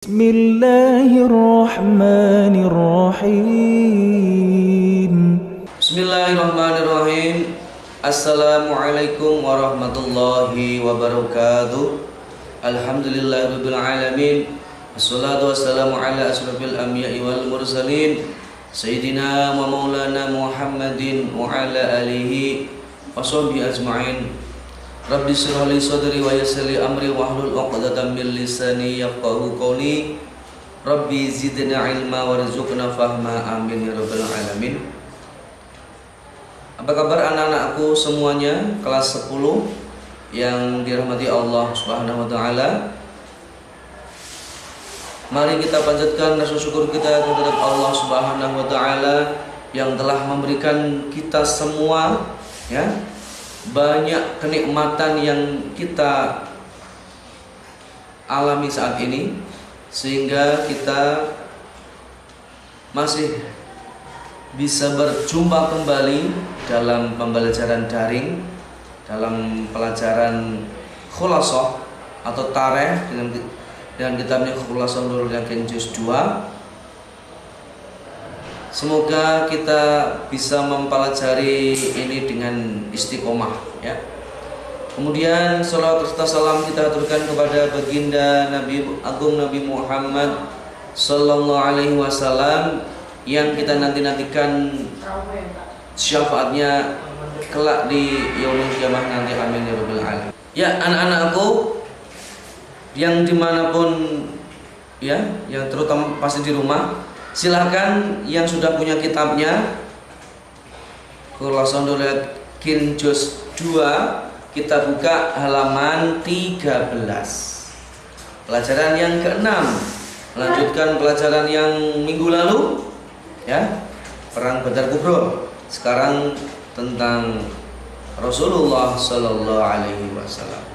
Bismillahirrahmanirrahim. Bismillahirrahmanirrahim. Assalamualaikum warahmatullahi wabarakatuh. Alhamdulillahirabbil alamin. Wassalatu wassalamu ala asrofil anbiya'i wal mursalin Sayyidina wa maulana Muhammadin wa ala alihi wa sahbihi ajma'in. Rabbi shrah li sadri wa yassir li amri wahlul 'uqdatam min lisani yafqahu qawli. Rabbi zidna ilma warzuqna fahma, amin ya rabbal alamin. Apa kabar anak-anakku semuanya kelas 10 yang dirahmati Allah Subhanahu wa taala? Mari kita panjatkan rasa syukur kita kepada Allah Subhanahu wa taala yang telah memberikan kita semua banyak kenikmatan yang kita alami saat ini, sehingga kita masih bisa berjumpa kembali dalam pembelajaran daring, dalam pelajaran Khulasah atau Tarikh dengan kitabnya Khulasah Nurul Yaqin Juz 2. Semoga kita bisa mempelajari ini dengan istiqomah, ya. Kemudian salawat serta salam kita aturkan kepada baginda Nabi Agung Nabi Muhammad sallallahu alaihi wasallam yang kita nantikan syafaatnya kelak di yaumul qiyamah nanti, amin ya rabbal alamin. Ya, anak-anakku yang dimanapun ya, yang terutama pasti di rumah, silahkan yang sudah punya kitabnya Khulasah Nurul Yaqin Juz 2, kita buka halaman 13. Pelajaran yang ke-6, melanjutkan pelajaran yang minggu lalu, ya, Perang Badar Kubra. Sekarang tentang Rasulullah sallallahu alaihi wasallam.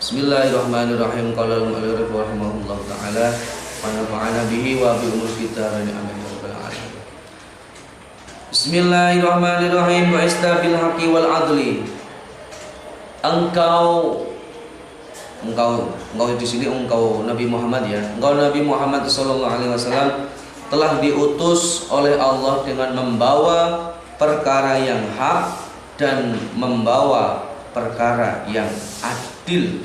Bismillahirrahmanirrahim. Qala al-mu'allif rahimahullah taala wa nafa'ana bihi wa bi umur kita, amin ya rabbal alamin. Bismillahirrahmanirrahim. Wa istabil haqqi wal adli. Engkau di sini engkau Nabi Muhammad, ya. Engkau Nabi Muhammad sallallahu alaihi wasallam telah diutus oleh Allah dengan membawa perkara yang hak dan membawa perkara yang adil.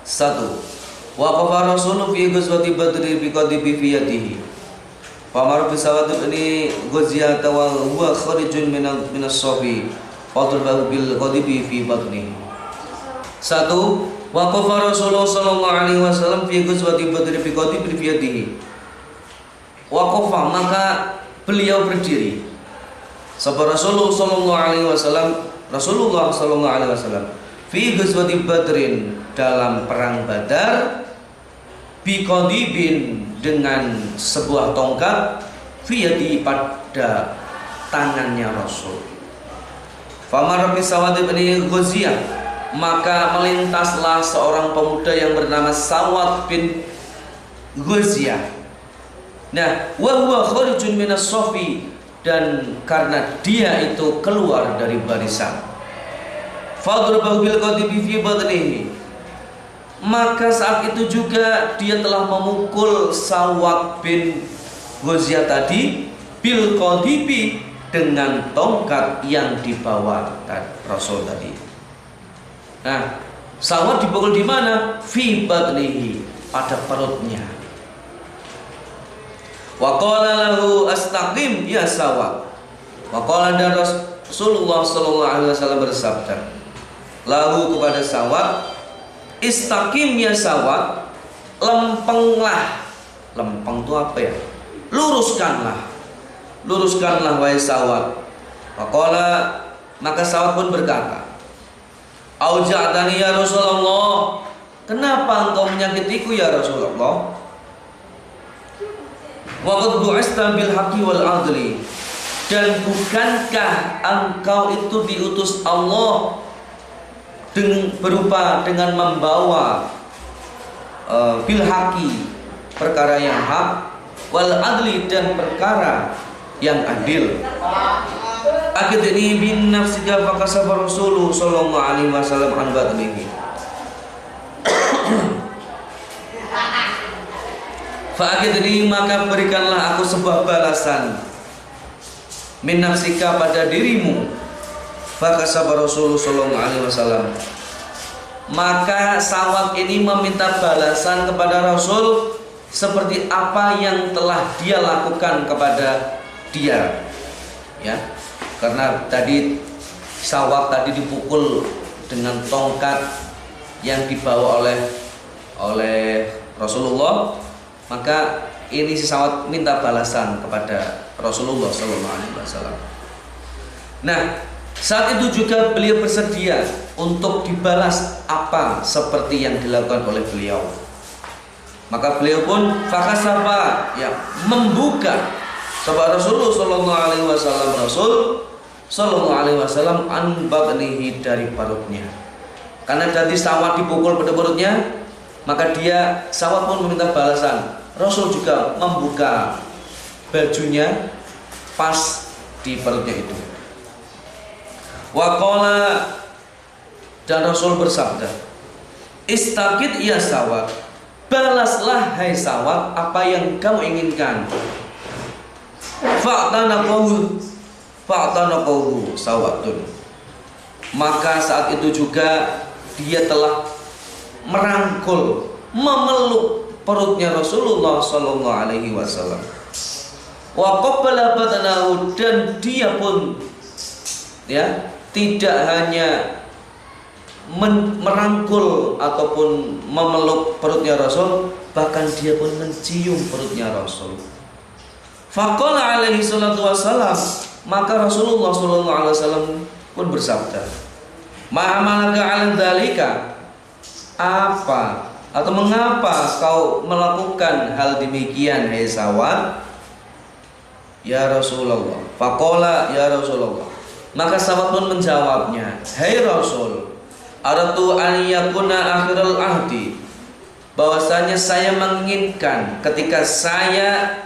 1. Waqafa Rasulullah fi ghazwati Badri bi qadibi fi yadihi. Famar bisawat ini ghaziyat wa huwa kharijun minas safi fadrbahu bil qadibi fi batnihi. 1. Waqafa Rasulullah sallallahu alaihi wasallam fi ghazwati Badri bi qadibi fi yadihi. Waqafa, maka beliau berdiri. Sapa Rasulullah sallallahu alaihi wasallam, Rasulullah sallallahu alaihi wasallam fi ghazwati Badrin, dalam perang Badar, biqadibin, dengan sebuah tongkat, fiyadi, pada tangannya Rasul. Famar bisawad bin Ghaziyah, maka melintaslah seorang pemuda yang bernama Sawad bin Ghaziyah. Nah, wa huwa kharijun minas safi, dan karena dia itu keluar dari barisan. Fadrbahu bil qadibi fi batnihi, maka saat itu juga dia telah memukul Sawad bin Ghaziyah tadi bil qadibi, dengan tongkat yang dibawa Rasul tadi. Nah, Sawad dipukul di mana? Fi batnihi, pada perutnya. Wa qala lahu astaqim ya Sawad. Wa qala, dan Rasulullah sallallahu alaihi wasallam bersabda lahu kepada Sawad, istaqim ya Sawad, lempenglah. Lempeng itu apa ya? Luruskanlah wahai Sawad. Faqala, maka Sawad pun berkata, auja'tani ya Rasulullah, kenapa engkau menyakitiku ya Rasulullah? Wa qad bu'ista bil haqqi wal adli, dan bukankah engkau itu diutus Allah dengan membawa bil haqqi, perkara yang hak, wal adli, dan perkara yang adil. Akidni bin nafsika faqasafa Rasulullah sallallahu alaihi wasallam an batnihi. Fa'akidni, maka berikanlah aku sebuah balasan min nafsika, pada dirimu. Fakasaba Rasulullah sallallahu alaihi wasallam. Maka Sawat ini meminta balasan kepada Rasul seperti apa yang telah dia lakukan kepada dia, ya. Karena tadi Sawat tadi dipukul dengan tongkat yang dibawa oleh Rasulullah, maka ini si Sawat minta balasan kepada Rasulullah sallallahu alaihi wasallam. Nah, saat itu juga beliau bersedia untuk dibalas apa seperti yang dilakukan oleh beliau. Maka beliau pun fakasaba, ya, membuka sahabat Rasulullah sallallahu alaihi wasallam, Rasul sallallahu alaihi wasallam an batnihi, dari perutnya. Karena tadi Sawat dipukul pada perutnya, maka Sawat pun meminta balasan. Rasul juga membuka bajunya pas di perutnya itu. Waqala, dan Rasul bersabda, istaqid ya Sawat, balaslah hai Sawat apa yang kamu inginkan. Fa'tanaqahu Sawatun, maka saat itu juga dia telah merangkul, memeluk perutnya Rasulullah sallallahu alaihi wasallam. Wa qabbala badanahu, dan dia pun, ya, tidak hanya merangkul ataupun memeluk perutnya Rasul, bahkan dia pun mencium perutnya Rasul. Faqala alaihi salatu wassalam, maka Rasulullah sallallahu alaihi wasallam pun bersabda, ma amalaka 'ala dzalika, apa atau mengapa kau melakukan hal demikian hai Sawat? Ya Rasulullah. Faqala ya Rasulullah, maka Sawat pun menjawabnya, hai Rasul, aratu an yakuna akhirul ahdi, bahwasanya saya menginginkan ketika saya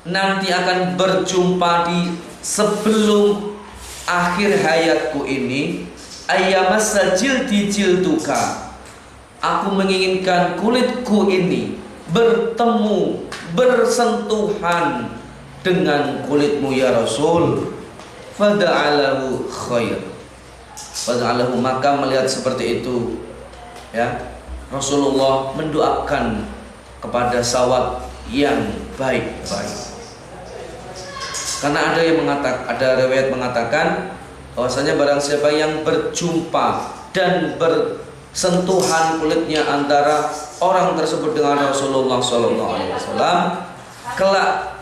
nanti akan berjumpa di sebelum akhir hayatku ini, ayyamassa jildi jilduka, aku menginginkan kulitku ini bertemu, bersentuhan dengan kulitmu ya Rasul. Fada'alahu khair, fada'alahu, maka melihat seperti itu, ya, Rasulullah mendoakan kepada Sawat yang baik-baik. Karena ada riwayat mengatakan bahwasanya barang siapa yang berjumpa dan bersentuhan kulitnya antara orang tersebut dengan Rasulullah SAW, kelak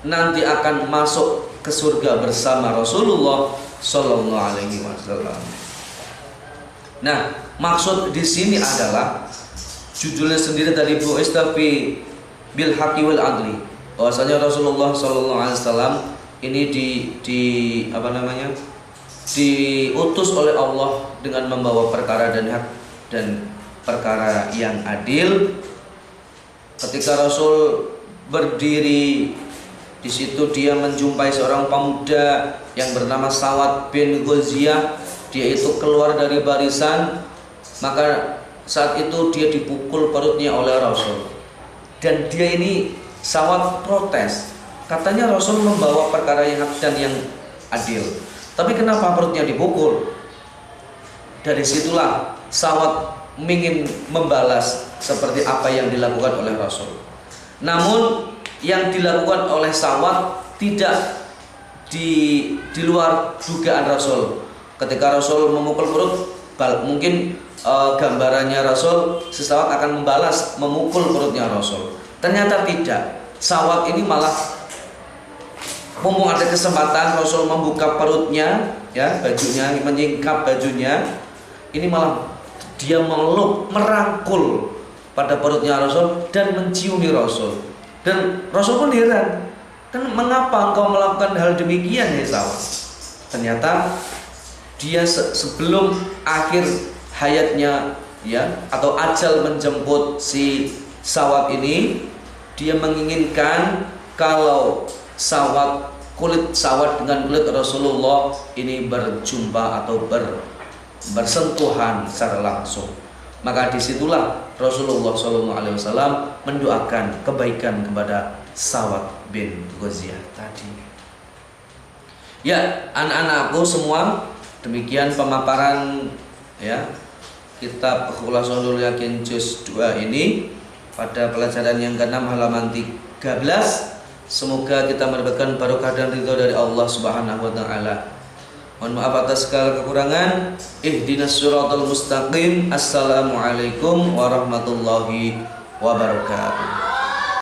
nanti akan masuk ke surga bersama Rasulullah SAW. Nah, maksud di sini adalah judulnya sendiri tadi bu'ista fi bil haqqi wal adli, bahwasanya Rasulullah SAW ini diutus oleh Allah dengan membawa perkara dan hak dan perkara yang adil. Ketika Rasul berdiri di situ, dia menjumpai seorang pemuda yang bernama Sawat bin Ghaziyah. Dia itu keluar dari barisan, maka saat itu dia dipukul perutnya oleh Rasul. Dan dia ini Sawat protes, katanya Rasul membawa perkara yang hak dan yang adil, tapi kenapa perutnya dipukul? Dari situlah Sawat ingin membalas seperti apa yang dilakukan oleh Rasul. Namun yang dilakukan oleh Sawat tidak di luar dugaan Rasul. Ketika Rasul memukul perut, mungkin gambarannya Rasul, si Sawat akan membalas memukul perutnya Rasul. Ternyata tidak. Sawat ini malah mumpung ada kesempatan Rasul membuka perutnya, ya, bajunya, menyingkap bajunya, ini malah dia meluk, merangkul pada perutnya Rasul dan menciumi Rasul. Dan Rasul pun heran, kan mengapa engkau melakukan hal demikian ya Sawat? Ternyata dia sebelum akhir hayatnya, ya, atau ajal menjemput si Sawat ini, dia menginginkan kalau kulit Sawat dengan kulit Rasulullah ini berjumpa atau bersentuhan secara langsung. Maka disitulah Rasulullah SAW mendoakan kebaikan kepada Sawad bin Ghaziah tadi. Ya, anak-anakku semua, demikian pemaparan ya kitab Khulasatul Yakin juz 2 ini pada pelajaran yang ke-6 halaman 13. Semoga kita mendapatkan barokah dan ridho dari Allah Subhanahu wa taala. Mohon maaf atas segala kekurangan. Ihdinas siratal mustaqim. Assalamualaikum warahmatullahi wabarakatuh.